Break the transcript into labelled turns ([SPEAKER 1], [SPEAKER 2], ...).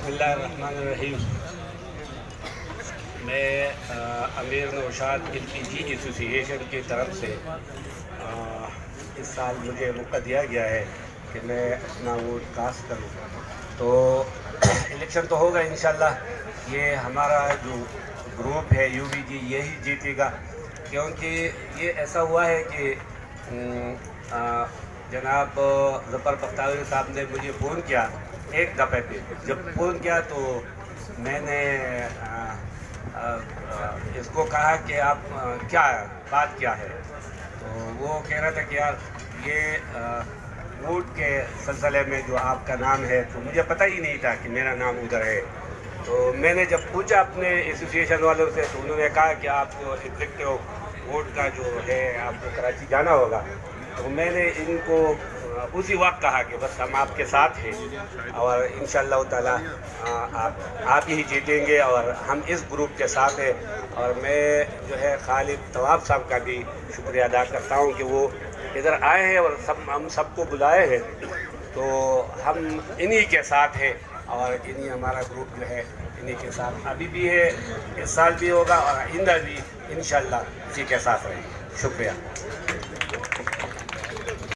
[SPEAKER 1] بسم اللہ الرحمن الرحیم۔ میں امیر نوشاد LPG ایسوسی ایشن کی طرف سے اس سال مجھے موقع دیا گیا ہے کہ میں اپنا ووٹ کاسٹ کروں، تو الیکشن تو ہوگا انشاءاللہ۔ یہ ہمارا جو گروپ ہے UBG یہی جیتے گا، کیونکہ یہ ایسا ہوا ہے کہ جناب ظفر پختاوی صاحب نے مجھے فون کیا ایک دفعے پہ۔ جب فون کیا تو میں نے اس کو کہا کہ آپ کیا بات کیا ہے، تو وہ کہہ رہا تھا کہ یار یہ ووٹ کے سلسلے میں جو آپ کا نام ہے، تو مجھے پتہ ہی نہیں تھا کہ میرا نام ادھر ہے۔ تو میں نے جب پوچھا اپنے ایسوسی ایشن والوں سے، تو انہوں نے کہا کہ آپ کو ایگزیکٹو ووٹ کا جو ہے آپ کو کراچی جانا ہوگا۔ تو میں نے ان کو اسی وقت کہا کہ بس ہم آپ کے ساتھ ہیں، اور انشاءاللہ تعالیٰ آپ ہی جیتیں گے، اور ہم اس گروپ کے ساتھ ہیں۔ اور میں جو ہے خالد طواف صاحب کا بھی شکریہ ادا کرتا ہوں کہ وہ ادھر آئے ہیں اور ہم سب کو بلائے ہیں، تو ہم انہی کے ساتھ ہیں، اور انہی ہمارا گروپ جو ہے انہی کے ساتھ ابھی بھی ہے، اس سال بھی ہوگا، اور آئندہ بھی انشاءاللہ اسی کے ساتھ رہیں گے۔ شکریہ۔